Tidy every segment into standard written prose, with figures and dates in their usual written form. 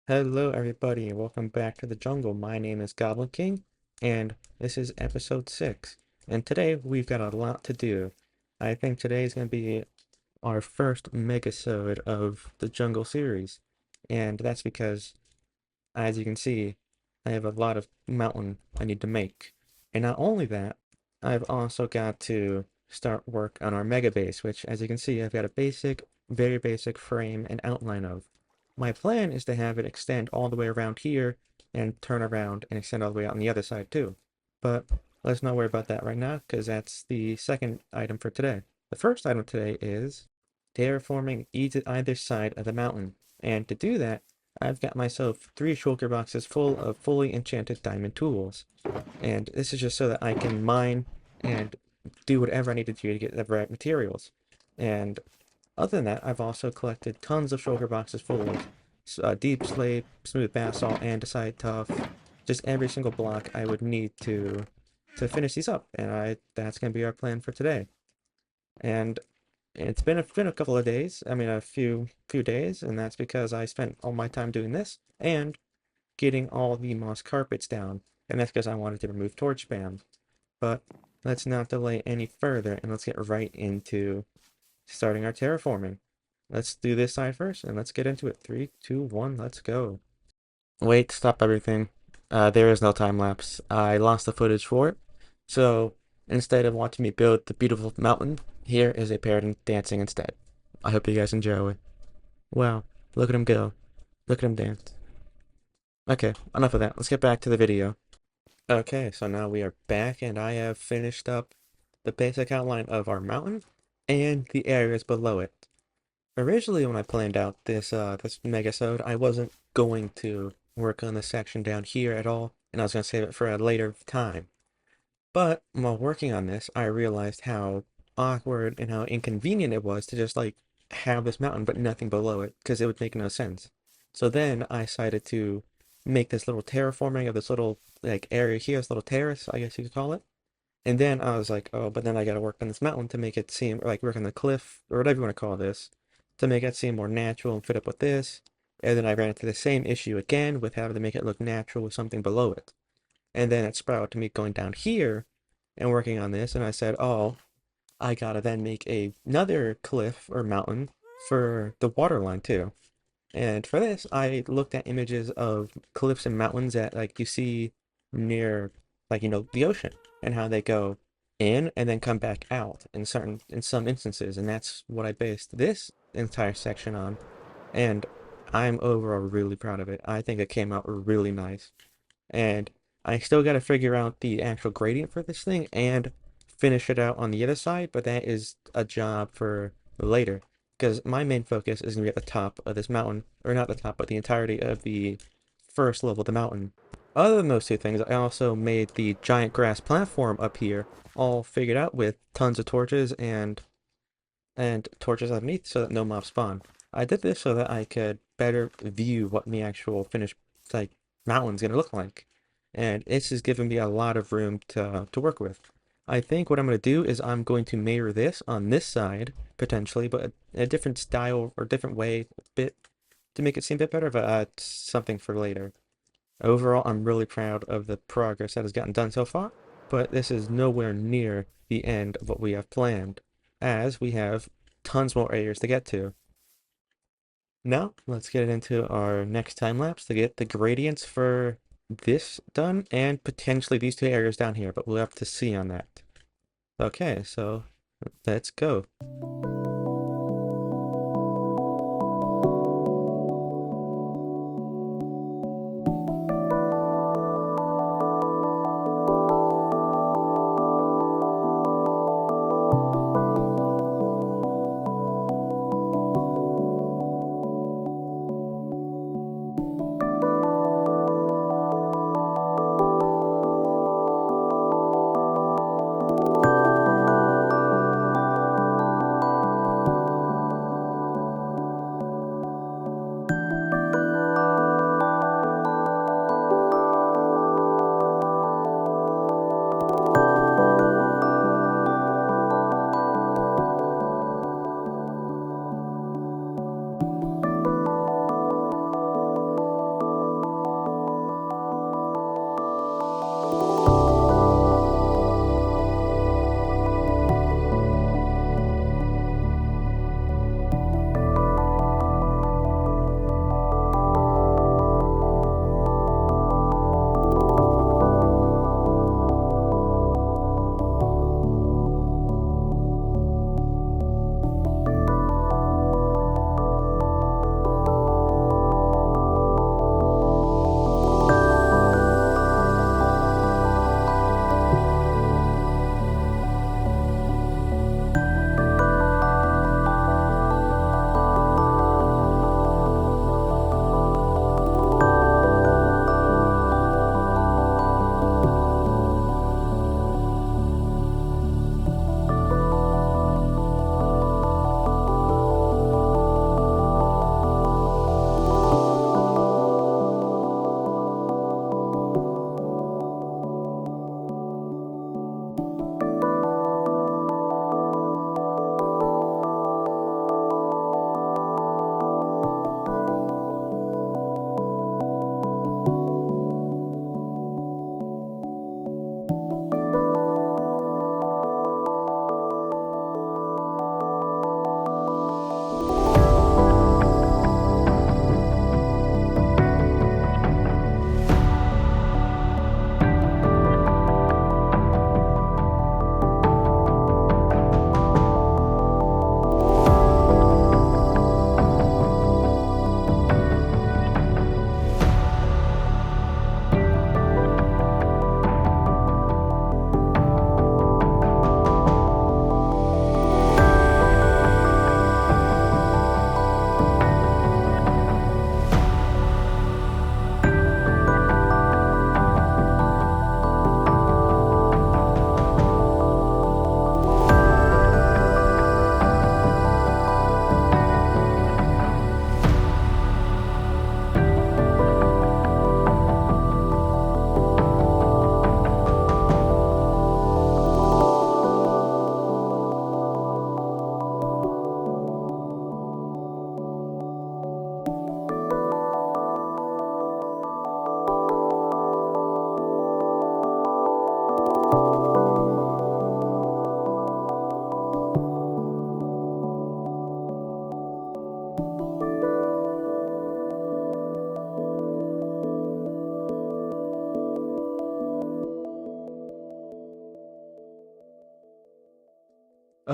Hello, everybody, and welcome back to the jungle. My name is Goblin King, and this is episode 6. And today we've got a lot to do. I think today is going to be our first Megasode of the jungle series, and that's because, as you can see, I have a lot of mountain I need to make. And not only that, I've also got to start work on our mega base, which, as you can see, I've got a basic, very basic frame and outline of. My plan is to have it extend all the way around here and turn around and extend all the way out on the other side too. But let's not worry about that right now, because that's the second item for today. The first item today is terraforming either side of the mountain. And to do that, I've got myself 3 shulker boxes full of fully enchanted diamond tools. And this is just so that I can mine and do whatever I need to do to get the right materials. And other than that, I've also collected tons of shulker boxes full of deep slate, smooth basalt, andesite, tough, just every single block I would need to finish these up. And that's gonna be our plan for today. And it's been a couple of days. I mean, a few days, and that's because I spent all my time doing this and getting all the moss carpets down. And that's because I wanted to remove torch spam. But let's not delay any further, and let's get right into starting our terraforming. Let's do this side first, and let's get into it. 3, 2, 1, let's go. Wait, stop everything. There is no time lapse. I lost the footage for it. So instead of watching me build the beautiful mountain, here is a parrot dancing instead. I hope you guys enjoy it. Wow, look at him go. Look at him dance. Okay, enough of that. Let's get back to the video. Okay, so now we are back, and I have finished up the basic outline of our mountain and the areas below it. Originally, when I planned out this megasode, I wasn't going to work on this section down here at all, and I was going to save it for a later time. But while working on this, I realized how awkward and how inconvenient it was to just like have this mountain but nothing below it, because it would make no sense. So then I decided to make this little terraforming of this little like area here, this little terrace, I guess you could call it. And then I was like, oh, but then I got to work on this mountain to make it seem, or like work on the cliff, or whatever you want to call this, to make it seem more natural and fit up with this. And then I ran into the same issue again with having to make it look natural with something below it. And then it sprouted to me going down here and working on this. And I said, oh, I gotta then make another cliff or mountain for the water line too. And for this, I looked at images of cliffs and mountains that like you see near like the ocean and how they go in and then come back out in some instances, and that's what I based this entire section on. And I'm overall really proud of it. I think it came out really nice. And I still got to figure out the actual gradient for this thing and finish it out on the other side, but that is a job for later because my main focus is going to be at the top of this mountain, or not the top, but the entirety of the first level of the mountain. Other than those two things, I also made the giant grass platform up here all figured out with tons of torches and torches underneath so that no mobs spawn. I did this so that I could better view what the actual finished like mountain's gonna look like. And this has given me a lot of room to work with. I think what I'm gonna do is I'm going to mirror this on this side, potentially, but a different style or different way, a bit to make it seem a bit better, but it's something for later. Overall, I'm really proud of the progress that has gotten done so far, but this is nowhere near the end of what we have planned, as we have tons more areas to get to. Now, let's get into our next time lapse to get the gradients for this done and potentially these two areas down here, but we'll have to see on that. Okay, so let's go.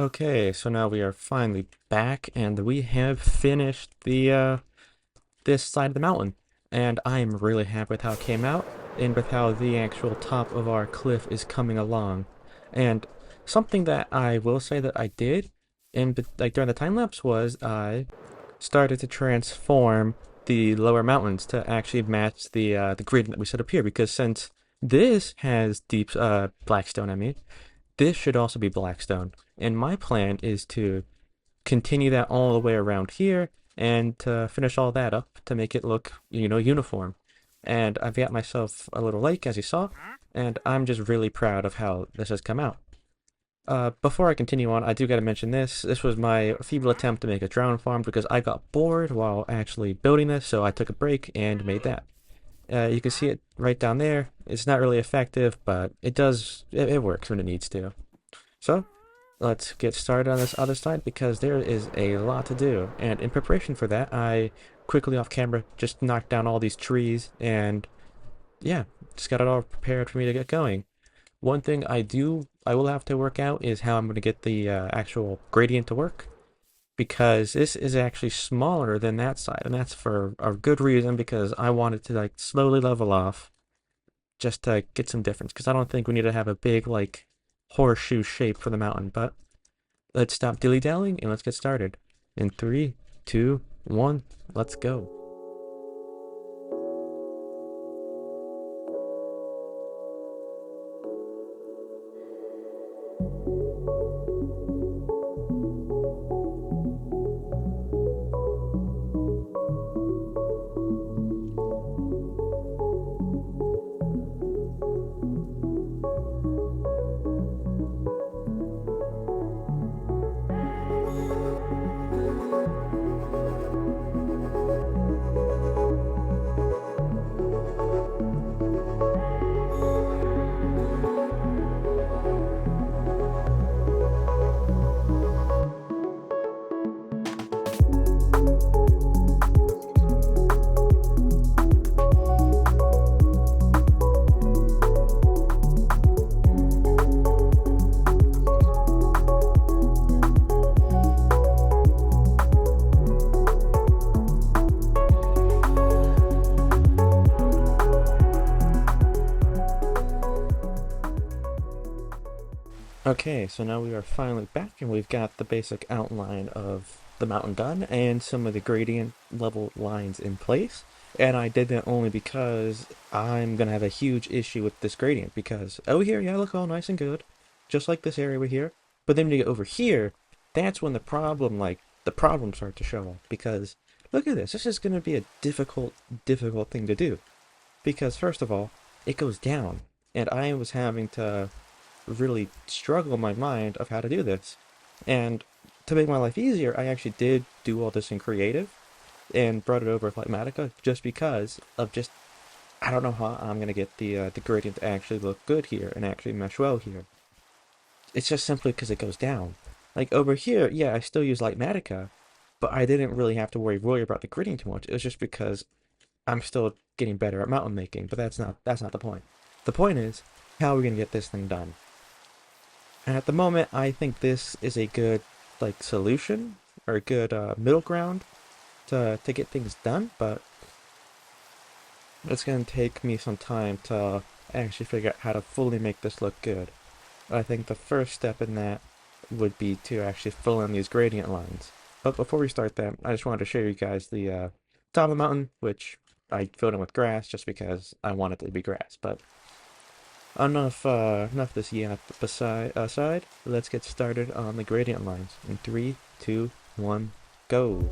Okay, so now we are finally back, and we have finished the this side of the mountain, and I am really happy with how it came out, and with how the actual top of our cliff is coming along. And something that I will say that I did, like during the time lapse, was I started to transform the lower mountains to actually match the gradient that we set up here, because since this has deep Blackstone, I mean, this should also be Blackstone. And my plan is to continue that all the way around here and to finish all that up to make it look, uniform. And I've got myself a little lake, as you saw, and I'm just really proud of how this has come out. Before I continue on, I do got to mention this. This was my feeble attempt to make a drone farm because I got bored while actually building this, so I took a break and made that. You can see it right down there. It's not really effective, but it works when it needs to. So, let's get started on this other side because there is a lot to do. And in preparation for that, I quickly off camera just knocked down all these trees and yeah, just got it all prepared for me to get going. One thing I will have to work out is how I'm going to get the actual gradient to work because this is actually smaller than that side, and that's for a good reason because I want it to like slowly level off just to get some difference because I don't think we need to have a big like horseshoe shape for the mountain, but let's stop dilly-dallying and let's get started. In 3, 2, 1, let's go. Okay, so now we are finally back and we've got the basic outline of the mountain done and some of the gradient level lines in place. And I did that only because I'm gonna have a huge issue with this gradient because over here, yeah, look all nice and good, just like this area over here. But then when you get over here, that's when the problems start to show up because look at this. This is gonna be a difficult thing to do because first of all, it goes down, and I was having to really struggle in my mind of how to do this. And to make my life easier, I actually did do all this in creative and brought it over with Lightmatica just because of just I don't know how I'm gonna get the gradient to actually look good here and actually mesh well here. It's just simply because it goes down. Like over here, yeah, I still use Lightmatica, but I didn't really have to worry about the gradient too much. It was just because I'm still getting better at mountain making, but that's not the point. The point is, how are we gonna get this thing done? And at the moment, I think this is a good like solution or a good middle ground to get things done, but it's gonna take me some time to actually figure out how to fully make this look good. I think the first step in that would be to actually fill in these gradient lines. But before we start that, I just wanted to show you guys the top of the mountain, which I filled in with grass just because I want it to be grass, but enough of this aside. Let's get started on the gradient lines. In 3, 2, 1, go.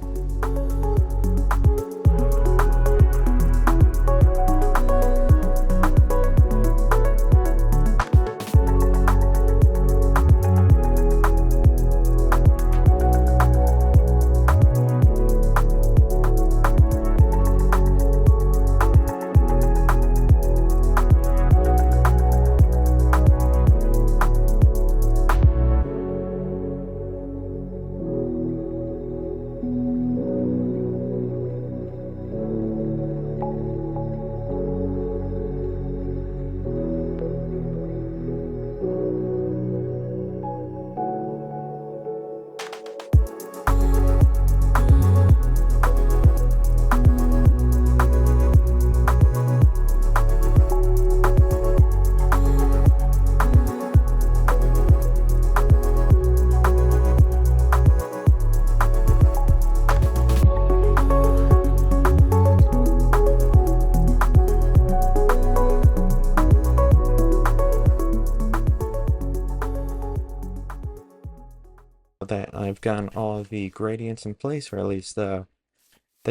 I've gotten all of the gradients in place, or at least the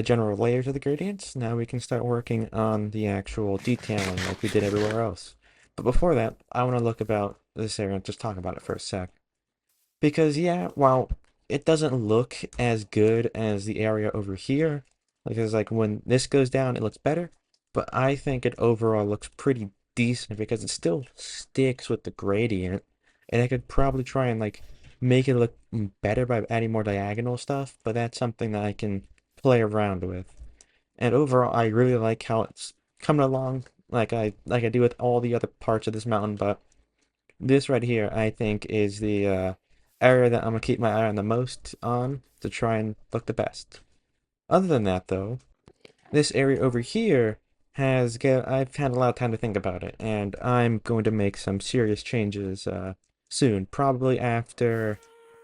general layers of the gradients, now we can start working on the actual detailing like we did everywhere else. But before that, I want to look about this area and just talk about it for a sec. Because yeah, while it doesn't look as good as the area over here, because like when this goes down, it looks better, but I think it overall looks pretty decent because it still sticks with the gradient, and I could probably try and like make it look better by adding more diagonal stuff, but that's something that I can play around with. And overall, I really like how it's coming along, like I do with all the other parts of this mountain, but this right here, I think, is the area that I'm gonna keep my eye on the most on to try and look the best. Other than that, though, this area over here I've had a lot of time to think about it, and I'm going to make some serious changes soon. Probably after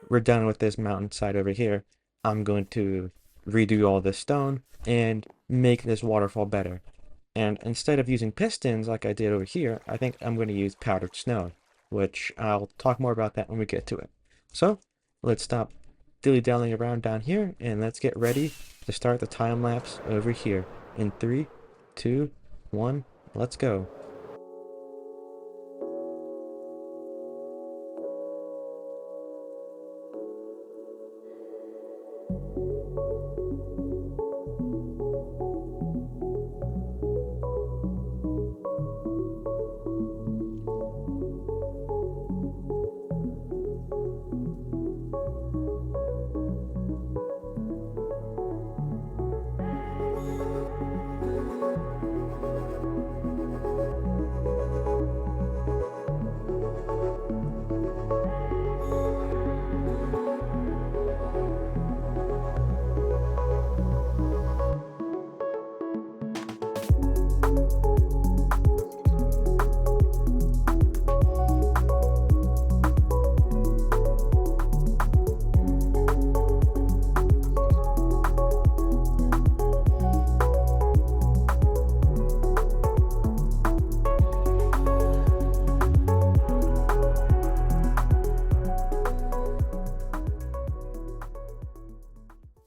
we're done with this mountainside over here, I'm going to redo all this stone and make this waterfall better. And instead of using pistons like I did over here, I think I'm going to use powdered snow, which I'll talk more about that when we get to it. So let's stop dilly-dallying around down here and let's get ready to start the time lapse over here. In 3, 2, 1, let's go.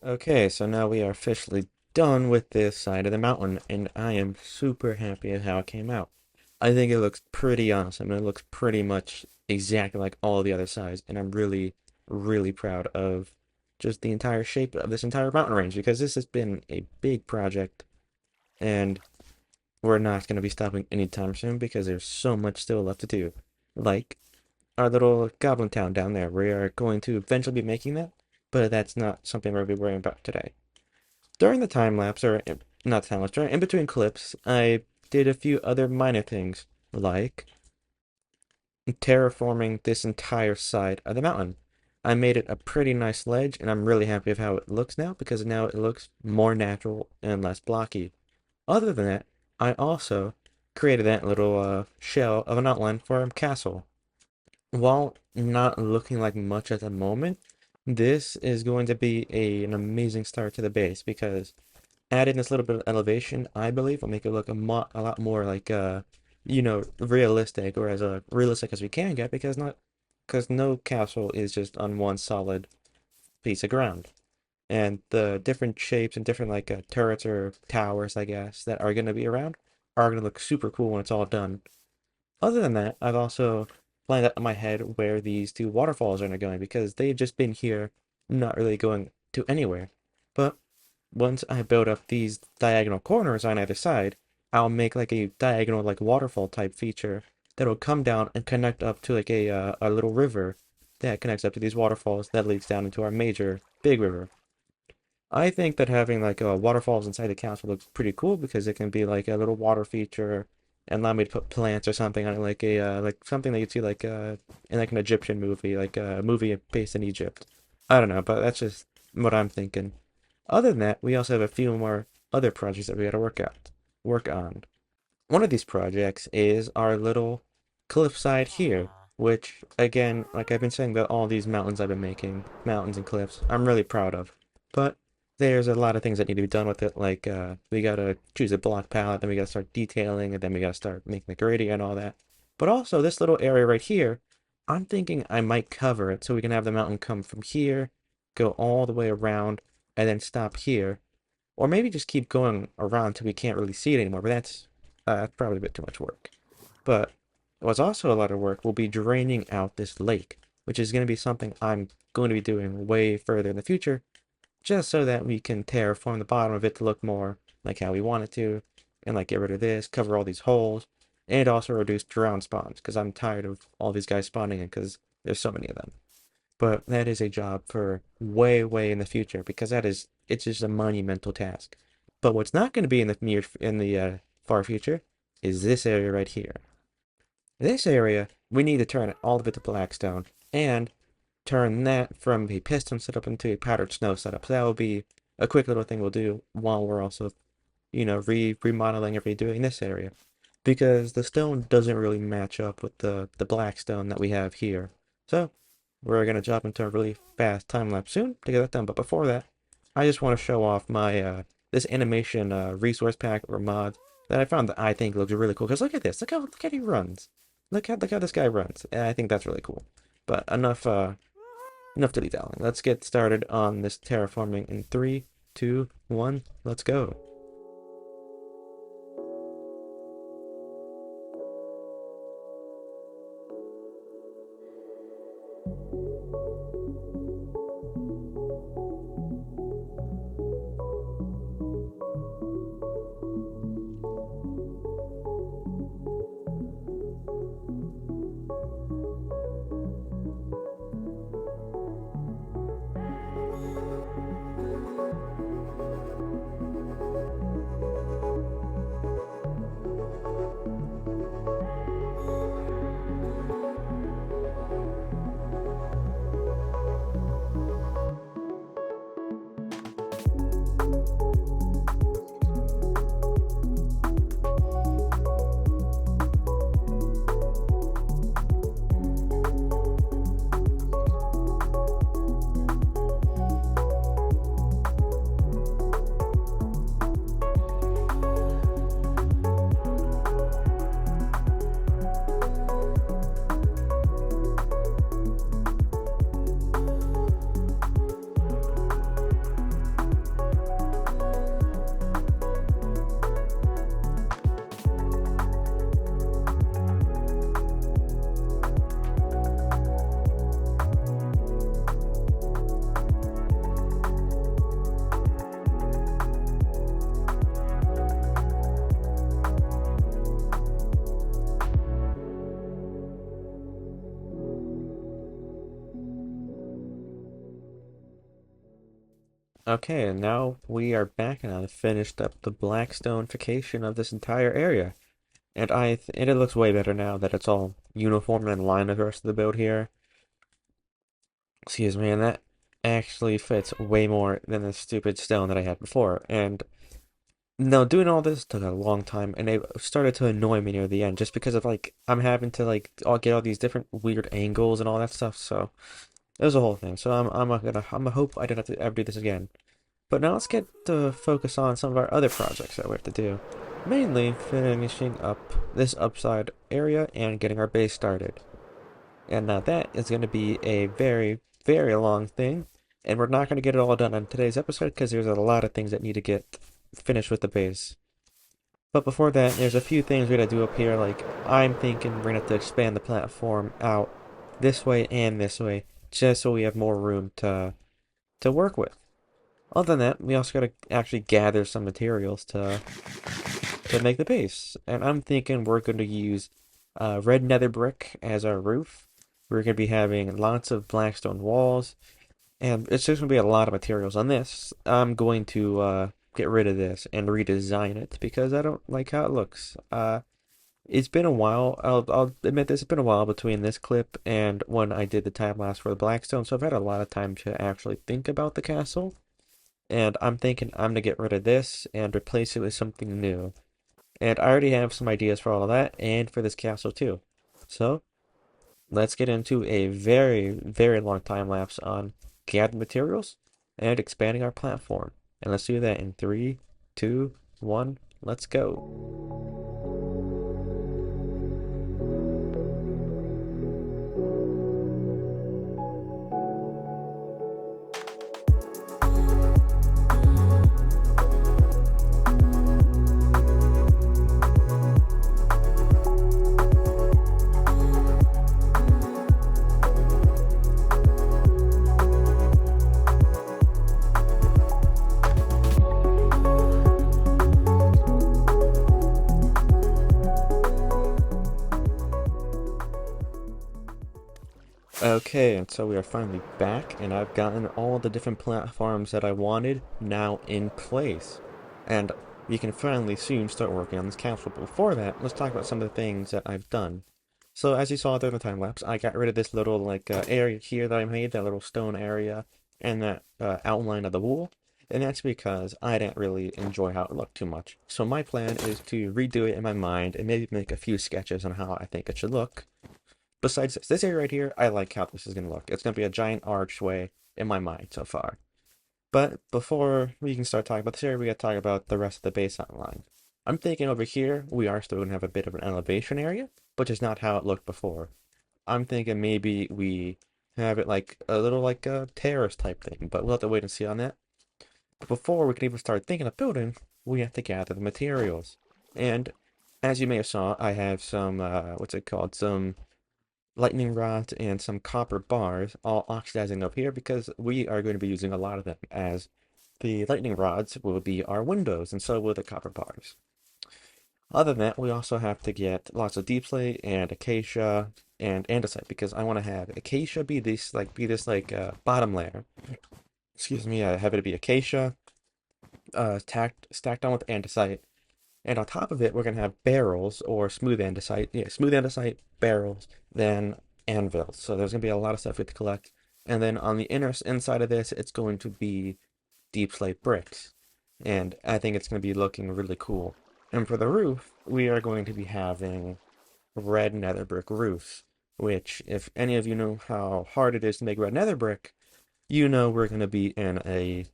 Okay, so now we are officially done with this side of the mountain, and I am super happy with how it came out. I think it looks pretty awesome, and it looks pretty much exactly like all the other sides, and I'm really, really proud of just the entire shape of this entire mountain range, because this has been a big project, and we're not going to be stopping anytime soon because there's so much still left to do. Like our little goblin town down there, we are going to eventually be making that, but that's not something we're going to be worrying about today. During the time lapse, or not time lapse, during in between clips, I did a few other minor things, like terraforming this entire side of the mountain. I made it a pretty nice ledge, and I'm really happy with how it looks now because now it looks more natural and less blocky. Other than that, I also created that little shell of an outline for a castle. While not looking like much at the moment, this is going to be an amazing start to the base because adding this little bit of elevation, I believe, will make it look a lot more like realistic or as realistic as we can get because no castle is just on one solid piece of ground. And the different shapes and different like turrets or towers, I guess, that are going to be around are going to look super cool when it's all done. Other than that, I've also planned out in my head where these two waterfalls are going because they've just been here, not really going to anywhere. But once I build up these diagonal corners on either side, I'll make like a diagonal like waterfall type feature that'll come down and connect up to like a little river that connects up to these waterfalls that leads down into our major big river. I think that having like waterfalls inside the castle looks pretty cool because it can be like a little water feature and allow me to put plants or something on it, like something that you'd see in like an Egyptian movie, like a movie based in Egypt. I don't know, but that's just what I'm thinking. Other than that, we also have a few more other projects that we got to work on. One of these projects is our little cliffside here, which again, like I've been saying about all these mountains I've been making, mountains and cliffs, I'm really proud of. But there's a lot of things that need to be done with it, like we gotta choose a block palette, then we gotta start detailing, and then we gotta start making the gradient and all that. But also this little area right here, I'm thinking I might cover it so we can have the mountain come from here go all the way around and then stop here. Or maybe just keep going around until we can't really see it anymore, but that's probably a bit too much work. But what's also a lot of work will be draining out this lake, which is going to be something I'm going to be doing way further in the future, just so that we can terraform the bottom of it to look more like how we want it to, and like get rid of this, cover all these holes, and also reduce drown spawns, because I'm tired of all these guys spawning in, because there's so many of them. But that is a job for way, way in the future, because it's just a monumental task. But what's not going to be in the far future is this area right here. This area, we need to turn all of it to Blackstone, and turn that from a piston setup into a powdered snow setup. So that will be a quick little thing we'll do while we're also, remodeling and redoing this area. Because the stone doesn't really match up with the black stone that we have here. So we're gonna jump into a really fast time lapse soon to get that done. But before that, I just want to show off my this animation resource pack or mod that I found that I think looks really cool. Because look at this, look how he runs. Look how this guy runs. And I think that's really cool. But enough dilly-dallying. Let's get started on this terraforming in 3, 2, 1, let's go. Okay, and now we are back and I've finished up the Blackstone-fication of this entire area. And it looks way better now that it's all uniform and in line with the rest of the build here. Excuse me, and that actually fits way more than the stupid stone that I had before. And no, doing all this took a long time, and it started to annoy me near the end, just because of like I'm having to like all get all these different weird angles and all that stuff. So it was a whole thing. So I'm gonna hope I don't have to ever do this again. But now let's get to focus on some of our other projects that we have to do. Mainly finishing up this upside area and getting our base started. And now that is going to be a very, very long thing. And we're not going to get it all done on today's episode because there's a lot of things that need to get finished with the base. But before that, there's a few things we're going to do up here. Like, I'm thinking we're going to have to expand the platform out this way and this way, just so we have more room to work with. Other than that, we also got to actually gather some materials to make the base. And I'm thinking we're going to use red nether brick as our roof. We're going to be having lots of Blackstone walls. And it's just going to be a lot of materials on this. I'm going to get rid of this and redesign it because I don't like how it looks. It's been a while. I'll admit this. It's been a while between this clip and when I did the time lapse for the Blackstone. So I've had a lot of time to actually think about the castle. And I'm thinking I'm gonna get rid of this and replace it with something new. And I already have some ideas for all of that and for this castle too. So let's get into a very, very long time lapse on gathering materials and expanding our platform. And let's do that in 3, 2, 1, let's go. Okay, and so we are finally back, and I've gotten all the different platforms that I wanted now in place. And we can finally soon start working on this castle. But before that, let's talk about some of the things that I've done. So as you saw during the time lapse, I got rid of this little area here that I made, that little stone area, and that outline of the wall. And that's because I didn't really enjoy how it looked too much. So my plan is to redo it in my mind and maybe make a few sketches on how I think it should look. Besides this area right here, I like how this is going to look. It's going to be a giant archway in my mind so far. But before we can start talking about this area, we got to talk about the rest of the base outline. I'm thinking over here, we are still going to have a bit of an elevation area, which is not how it looked before. I'm thinking maybe we have it like a little like a terrace type thing, but we'll have to wait and see on that. But before we can even start thinking of building, we have to gather the materials. And as you may have saw, I have some, what's it called? Some lightning rods and some copper bars all oxidizing up here because we are going to be using a lot of them, as the lightning rods will be our windows and so will the copper bars. Other than that, we also have to get lots of deep slate and acacia and andesite because I want to have acacia be this bottom layer. Excuse me, I have it be acacia stacked on with andesite, and on top of it, we're going to have barrels or smooth andesite. Yeah, smooth andesite, barrels, then anvils. So there's going to be a lot of stuff we have to collect. And then on the inside of this, it's going to be deep slate bricks. And I think it's going to be looking really cool. And for the roof, we are going to be having red nether brick roofs, which, if any of you know how hard it is to make red nether brick, you know we're going to be in a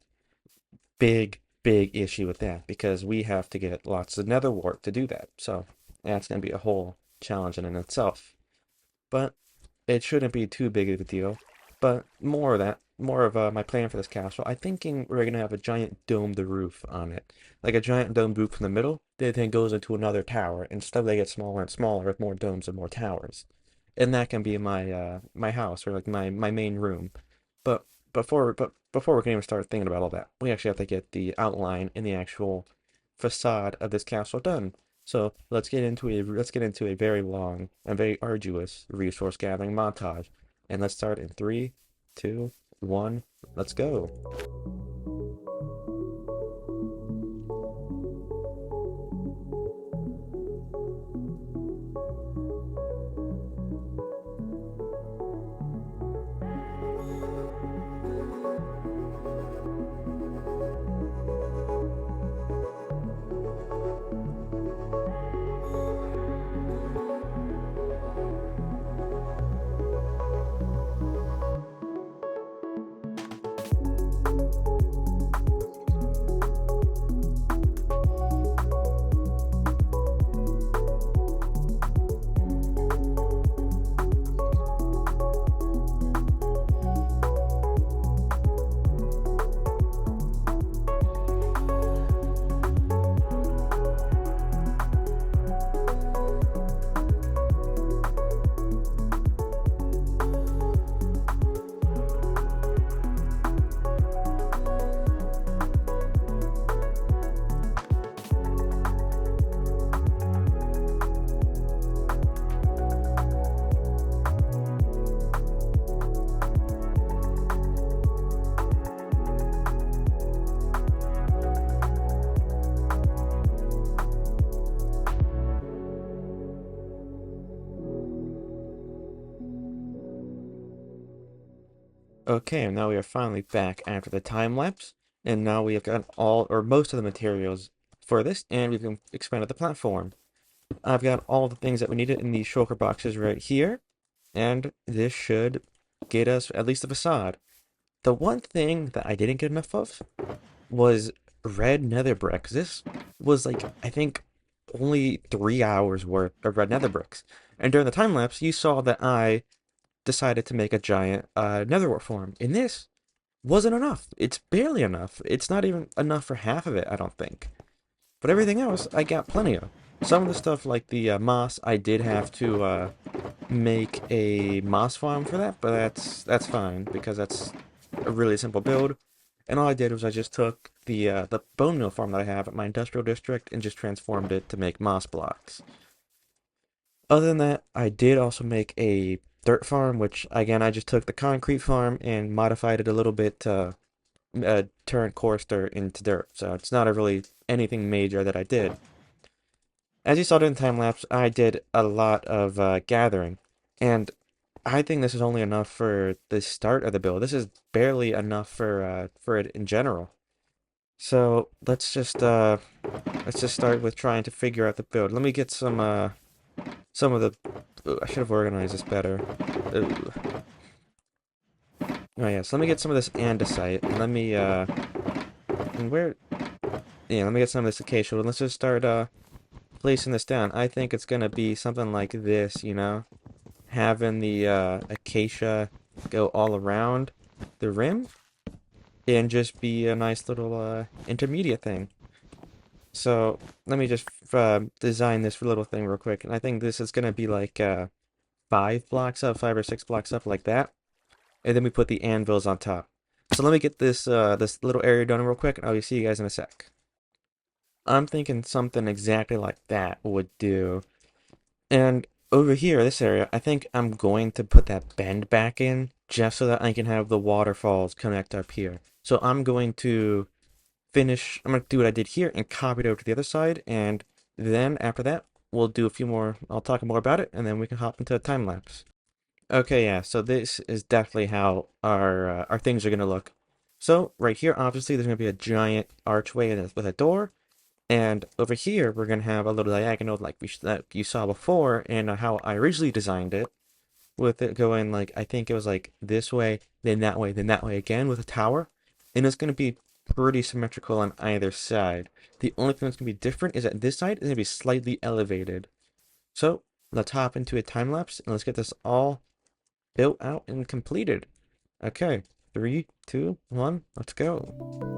big issue with that because we have to get lots of nether wart to do that. So that's going to be a whole challenge in itself. But it shouldn't be too big of a deal. But more of that, more of my plan for this castle. I'm thinking we're going to have a giant domed roof on it. Like a giant domed roof in the middle that then goes into another tower. And slowly they get smaller and smaller with more domes and more towers. And that can be my house, or like my main room. But before we can even start thinking about all that, we actually have to get the outline and the actual facade of this castle done. So let's get into a very long and very arduous resource gathering montage. And let's start in three, two, one, let's go. Okay, and now we are finally back after the time lapse, and now we have got all or most of the materials for this, and we've expanded the platform. I've got all the things that we needed in these shulker boxes right here, and this should get us at least the facade. The one thing that I didn't get enough of was red nether bricks. This was like, I think, only 3 hours worth of red nether bricks. And during the time lapse, you saw that I decided to make a giant netherwart farm. And this wasn't enough. It's barely enough. It's not even enough for half of it, I don't think. But everything else, I got plenty of. Some of the stuff like the moss, I did have to make a moss farm for that, but that's fine because that's a really simple build. And all I did was I just took the bone meal farm that I have at my industrial district and just transformed it to make moss blocks. Other than that, I did also make a dirt farm, which again I just took the concrete farm and modified it a little bit to turn coarse dirt into dirt. So it's not a really anything major that I did. As you saw in time lapse, I did a lot of gathering, and I think this is only enough for the start of the build. This is barely enough for it in general. So let's just start with trying to figure out the build. Let me get some of the. Ooh, I should have organized this better. Ooh. Oh yeah, so let me get some of this andesite, and let me and where yeah, let me get some of this acacia. And let's just start placing this down. I think it's gonna be something like this, you know, having the acacia go all around the rim and just be a nice little intermediate thing. So let me just design this little thing real quick, and I think this is gonna be like 5 blocks up, 5 or 6 blocks up, like that, and then we put the anvils on top. So let me get this little area done real quick, and I'll see you guys in a sec. I'm thinking something exactly like that would do. And over here, this area, I think I'm going to put that bend back in just so that I can have the waterfalls connect up here. So I'm going to do what I did here and copy it over to the other side. And then after that, we'll do a few more, I'll talk more about it, and then we can hop into a time lapse. Okay, yeah, so this is definitely how our things are going to look. So right here, obviously, there's going to be a giant archway with a door. And over here, we're going to have a little diagonal like that you saw before and how I originally designed it, with it going like, I think it was like this way, then that way again with a tower. And it's going to be pretty symmetrical on either side. The only thing that's going to be different is that this side is going to be slightly elevated. So let's hop into a time lapse and let's get this all built out and completed. Okay, 3, 2, 1, let's go.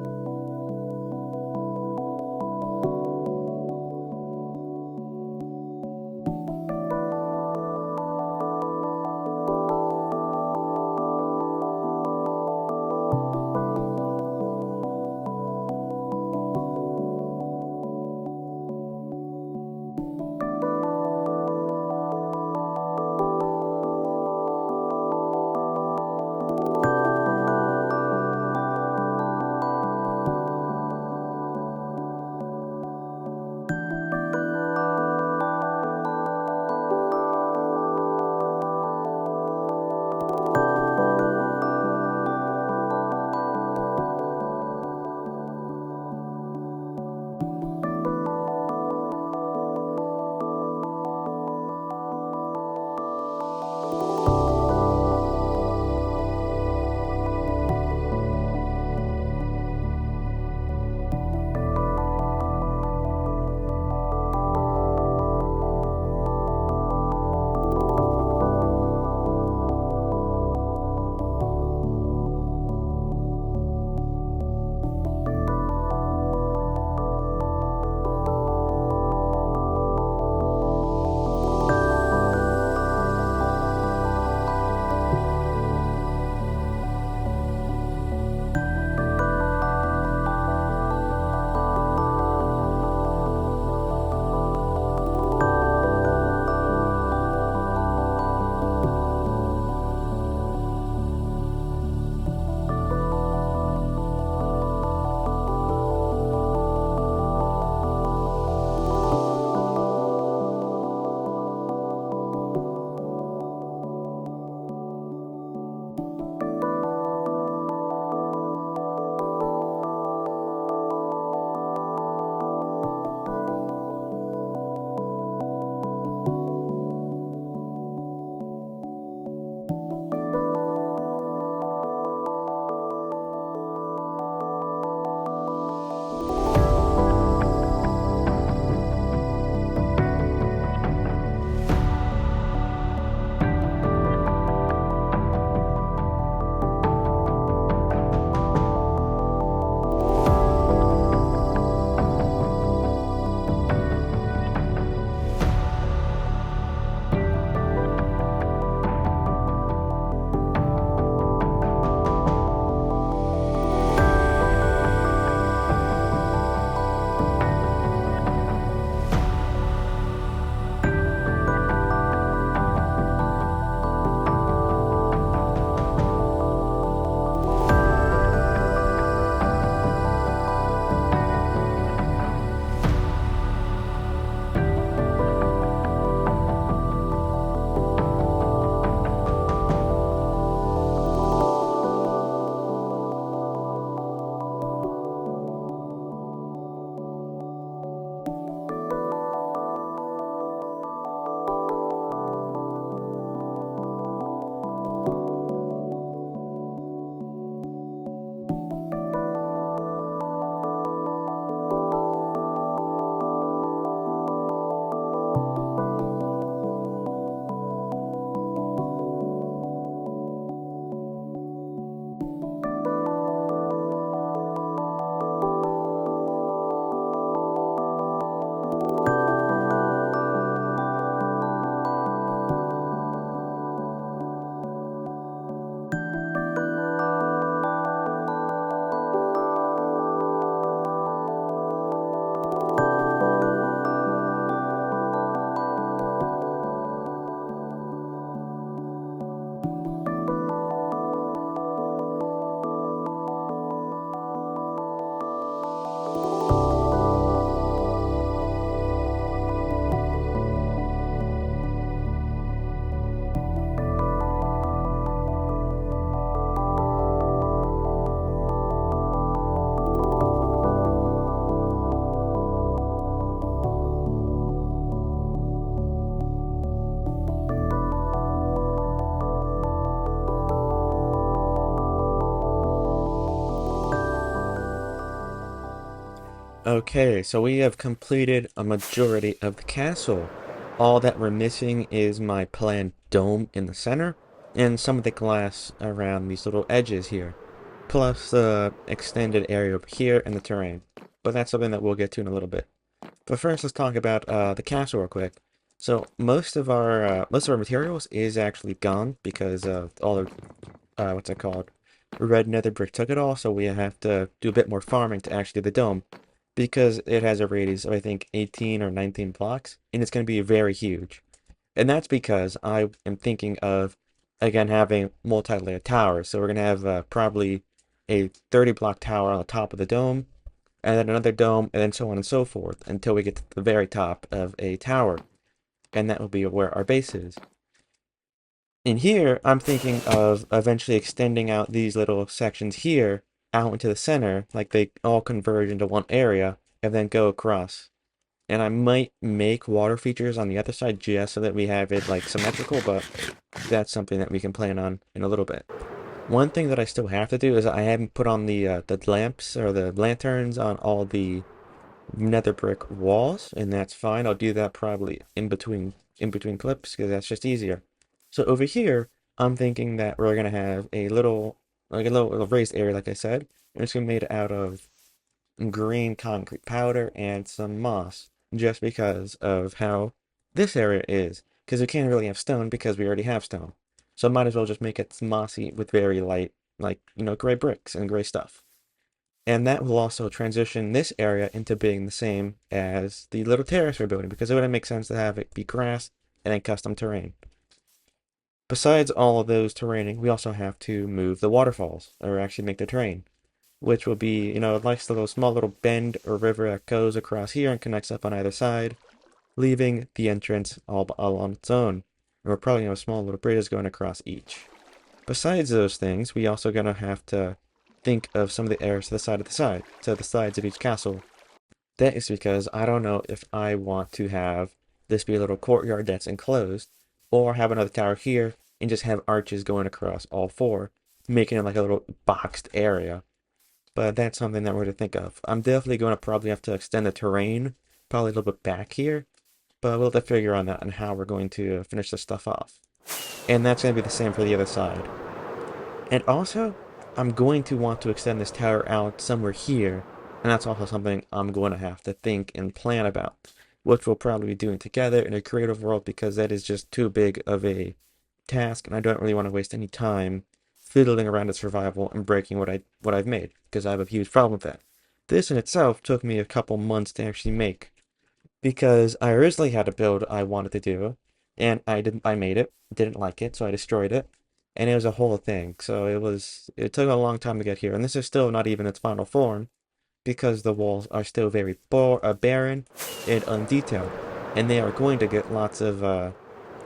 Okay, so we have completed a majority of the castle. All that we're missing is my planned dome in the center and some of the glass around these little edges here, plus the extended area over here and the terrain. But that's something that we'll get to in a little bit. But first, let's talk about the castle real quick. So most of our materials is actually gone because all the what's it called? Red nether brick took it all, so we have to do a bit more farming to actually do the dome because it has a radius of I think 18 or 19 blocks, and it's going to be very huge. And that's because I am thinking of again having multi-layered towers. So we're going to have probably a 30 block tower on the top of the dome, and then another dome, and then so on and so forth until we get to the very top of a tower, and that will be where our base is. In here, I'm thinking of eventually extending out these little sections here out into the center, like they all converge into one area, and then go across. And I might make water features on the other side just so that we have it like symmetrical, but that's something that we can plan on in a little bit. One thing that I still have to do is I haven't put on the lamps or the lanterns on all the nether brick walls, and that's fine. I'll do that probably in between clips because that's just easier. So over here, I'm thinking that we're gonna have a little raised area, like I said, and it's gonna be made out of green concrete powder and some moss, just because of how this area is. Because we can't really have stone because we already have stone. So I might as well just make it mossy with very light, like, gray bricks and gray stuff. And that will also transition this area into being the same as the little terrace we're building because it wouldn't make sense to have it be grass and then custom terrain. Besides all of those terraining, we also have to move the waterfalls, or actually make the terrain, which will be, like a little small little bend or river that goes across here and connects up on either side, leaving the entrance all on its own. And we're probably gonna have small little bridges going across each. Besides those things, we also gonna have to think of some of the areas to the sides of each castle. That is because I don't know if I want to have this be a little courtyard that's enclosed, or have another tower here and just have arches going across all four, making it like a little boxed area. But that's something that we're to think of. I'm definitely going to probably have to extend the terrain, probably a little bit back here, but we'll have to figure on that and how we're going to finish this stuff off. And that's going to be the same for the other side. And also, I'm going to want to extend this tower out somewhere here, and that's also something I'm going to have to think and plan about, which we'll probably be doing together in a creative world because that is just too big of a task, and I don't really want to waste any time fiddling around with survival and breaking what I've made because I have a huge problem with that. This in itself took me a couple months to actually make because I originally had a build I wanted to do, and I made it, didn't like it, so I destroyed it, and it was a whole thing. So it took a long time to get here, and this is still not even its final form because the walls are still very barren and undetailed, and they are going to get lots of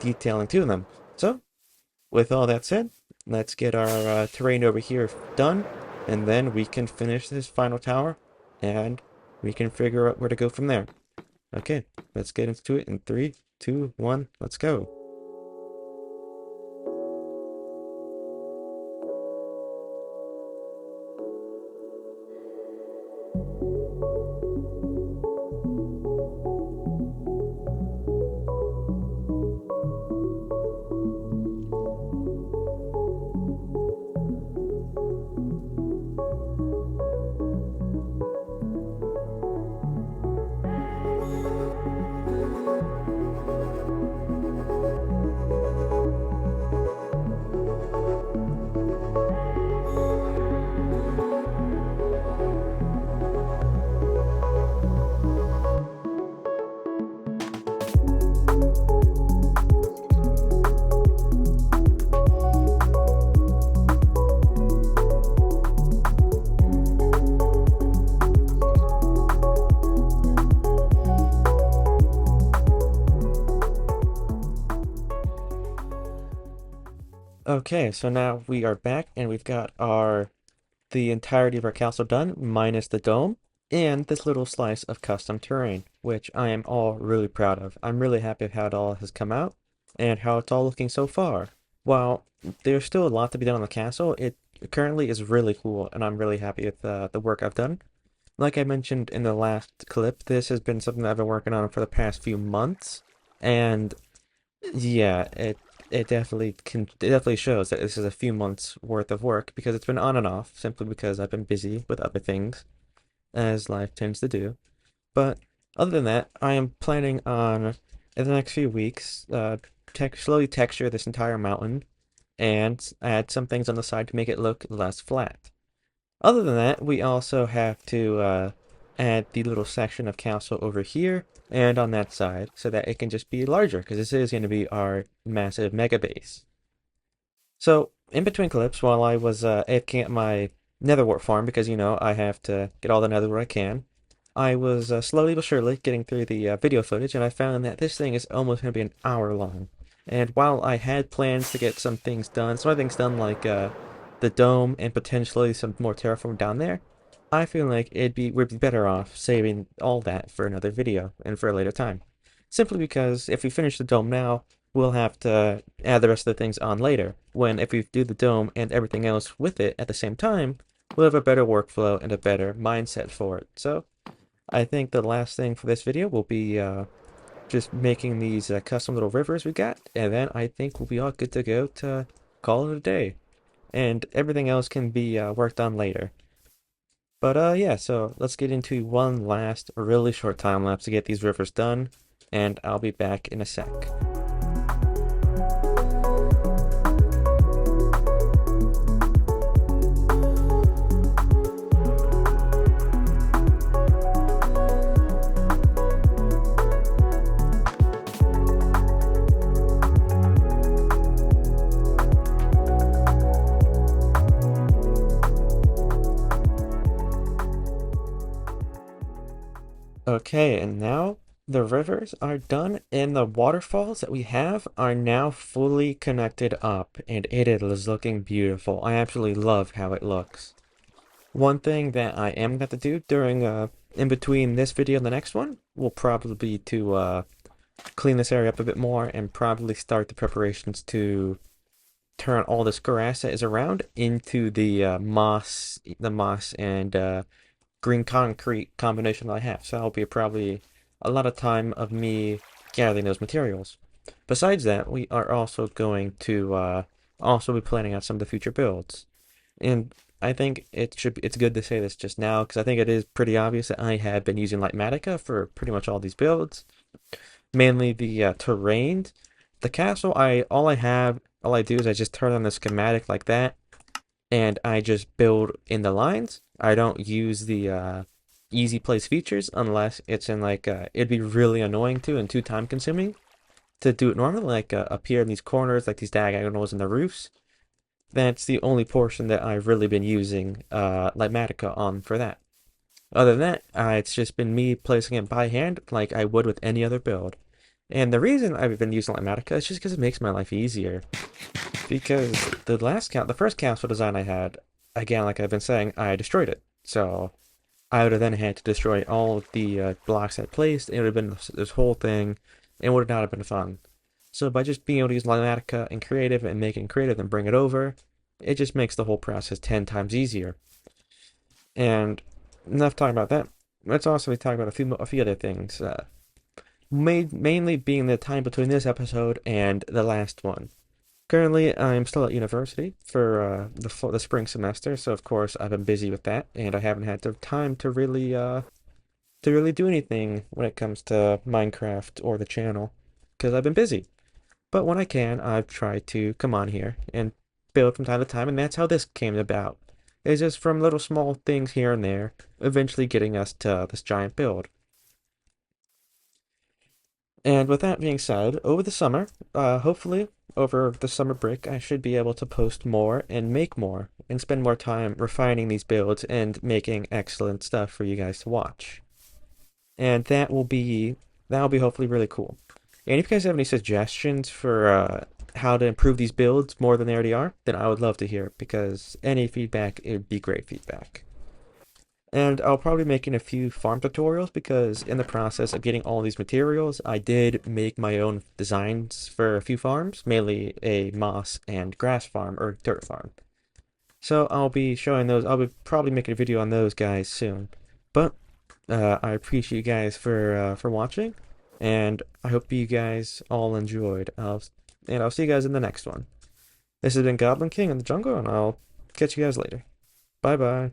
detailing to them. So, with all that said, let's get our terrain over here done, and then we can finish this final tower, and we can figure out where to go from there. Okay, let's get into it in 3, 2, 1, let's go. Okay, so now we are back and we've got the entirety of our castle done, minus the dome, and this little slice of custom terrain, which I am all really proud of. I'm really happy with how it all has come out and how it's all looking so far. While there's still a lot to be done on the castle, it currently is really cool, and I'm really happy with the work I've done. like I mentioned in the last clip, this has been something that I've been working on for the past few months, and yeah, it definitely shows that this is a few months worth of work because it's been on and off simply because I've been busy with other things, as life tends to do. But other than that, I am planning on in the next few weeks, slowly texture this entire mountain and add some things on the side to make it look less flat. Other than that, we also have to add the little section of castle over here and on that side so that it can just be larger because this is going to be our massive mega base. So in between clips, while I was AFKing at my nether wart farm because I have to get all the nether wart I can, I was slowly but surely getting through the video footage, and I found that this thing is almost going to be an hour long. And while I had plans to get some things done like the dome and potentially some more terraform down there, I feel like we'd be better off saving all that for another video and for a later time. Simply because if we finish the dome now, we'll have to add the rest of the things on later. When if we do the dome and everything else with it at the same time, we'll have a better workflow and a better mindset for it. So I think the last thing for this video will be just making these custom little rivers we got, and then I think we'll be all good to go to call it a day. And everything else can be worked on later. But yeah, so let's get into one last really short time lapse to get these rivers done, and I'll be back in a sec. Okay, and now the rivers are done, and the waterfalls that we have are now fully connected up, and it is looking beautiful. I absolutely love how it looks. One thing that I am going to do during in between this video and the next one will probably be to clean this area up a bit more and probably start the preparations to turn all this grass that is around into the moss and green concrete combination that I have. So that'll be probably a lot of time of me gathering those materials. Besides that, we are also going to also be planning out some of the future builds. And I think it's good to say this just now because I think it is pretty obvious that I have been using Lightmatica for pretty much all these builds. Mainly the terrain. The castle, all I do is I just turn on the schematic like that, and I just build in the lines. I don't use the easy place features unless it's in like it'd be really annoying to and too time consuming to do it normally, like up here in these corners, like these diagonals in the roofs. That's the only portion that I've really been using Lightmatica on for that. Other than that, it's just been me placing it by hand like I would with any other build. And the reason I've been using Lightmatica is just because it makes my life easier. Because the first castle design I had, again, like I've been saying, I destroyed it. So I would have then had to destroy all of the blocks I placed. It would have been this whole thing, and would not have been fun. So by just being able to use Lightmatica and creative and making creative and bring it over, it just makes the whole process 10 times easier. And enough talking about that. Let's also talk about a few other things. Mainly being the time between this episode and the last one. Currently, I'm still at university for the spring semester, so of course I've been busy with that, and I haven't had the time to really do anything when it comes to Minecraft or the channel, because I've been busy. But when I can, I've tried to come on here and build from time to time, and that's how this came about. It's just from little small things here and there, eventually getting us to this giant build. And with that being said, over the summer, hopefully over the summer break, I should be able to post more and make more and spend more time refining these builds and making excellent stuff for you guys to watch. And that'll be hopefully really cool. And if you guys have any suggestions for how to improve these builds more than they already are, then I would love to hear it because any feedback, it would be great feedback. And I'll probably be making a few farm tutorials because in the process of getting all these materials, I did make my own designs for a few farms, mainly a moss and grass farm or dirt farm. So I'll be showing those. I'll be probably making a video on those guys soon. But I appreciate you guys for watching, and I hope you guys all enjoyed. And I'll see you guys in the next one. This has been Goblin King in the Jungle, and I'll catch you guys later. Bye bye.